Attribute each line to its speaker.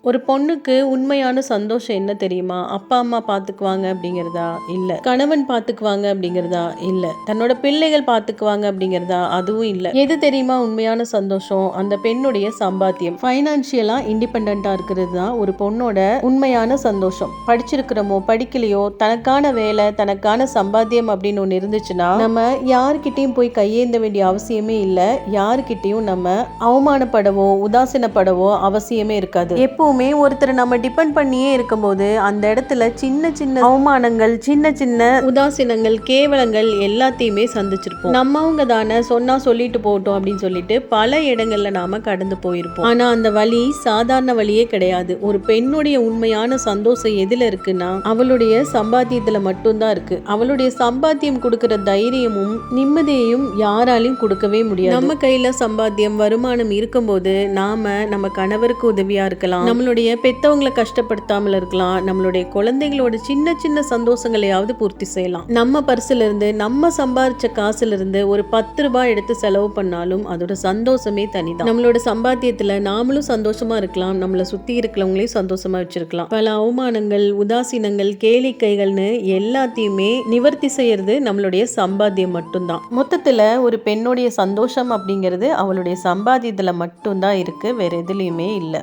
Speaker 1: ஒரு பொண்ணுக்கு உண்மையான சந்தோஷம் என்ன தெரியுமா? அப்பா அம்மா பார்த்துக்குவாங்க அப்படிங்கிறதா? இல்ல. கணவன் பார்த்துக்குவாங்க அப்படிங்கிறதா? இல்ல. தன்னோட பிள்ளைகள் பார்த்துக்குவாங்க அப்படிங்கிறதா? அதுவும் இல்ல. எது தெரியுமா உண்மையான சந்தோஷம்? அந்த பெண்ணுடைய சம்பாத்தியம். ஃபைனான்சியலா இண்டிபெண்டா இருக்கிறது தான் ஒரு பொண்ணோட உண்மையான சந்தோஷம். படிச்சிருக்கிறோமோ படிக்கலையோ தனக்கான வேலை, தனக்கான சம்பாத்தியம் அப்படின்னு ஒன்று இருந்துச்சுன்னா நம்ம யாருக்கிட்டையும் போய் கையேந்த வேண்டிய அவசியமே இல்லை. யாருக்கிட்டையும் நம்ம அவமானப்படவோ உதாசீனப்படவோ அவசியமே இருக்காது. எப்பவுமே ஒருத்தரை நம்ம டிபெண்ட் பண்ணியே இருக்கும்போது அந்த இடத்துல சின்ன சின்ன அவமானங்கள், சின்ன சின்ன உதாசீனங்கள், கேவலங்கள் எல்லாத்தையுமே சந்திச்சிருப்போம். நம்மவங்க தானே சொன்னா சொல்லிட்டு போட்டோம் அப்படின்னு சொல்லிட்டு பல இடங்கள்ல நாம கடந்து போயிருப்போம். ஆனா அந்த வழி சாதாரண வழியே கிடையாது. ஒரு பெண்ணுடைய உண்மையான சந்தோஷம் எதுல இருக்குன்னா அவளுடைய சம்பாத்தியத்துல மட்டும்தான் இருக்கு. அவளுடைய சம்பாத்தியம் கொடுக்கிற தைரியமும் நிம்மதியையும் யாராலையும் கொடுக்கவே முடியாது. நம்ம கையில சம்பாத்தியம், வருமானம் இருக்கும்போது நாம நம்ம கணவருக்கு உதவியா இருக்கலாம், நம்மளுடைய பெத்தவங்களை கஷ்டப்படுத்தாமல் இருக்கலாம், நம்மளுடைய குழந்தைகளோட சின்ன சின்ன சந்தோஷங்களையாவது பூர்த்தி செய்யலாம். நம்ம பர்சுல இருந்து, நம்ம சம்பாதிச்ச காசுல இருந்து ஒரு 10 ரூபாய் எடுத்து செலவு பண்ணாலும் அதோட சந்தோஷமே தனிதான். நம்மளோட சம்பாத்தியத்துல நாமளும் சந்தோஷமா இருக்கலாம், நம்மளை சுத்தி இருக்கிறவங்களையும் சந்தோஷமா வச்சிருக்கலாம். பல அவமானங்கள், உதாசீனங்கள், கேளிக்கைகள்னு எல்லாத்தையுமே நிவர்த்தி செய்யறது நம்மளுடைய சம்பாத்தியம் மட்டும்தான். மொத்தத்துல ஒரு பெண்ணுடைய சந்தோஷம் அப்படிங்கிறது அவளுடைய சம்பாத்தியத்துல மட்டும்தான் இருக்கு, வேற எதுலயுமே இல்லை.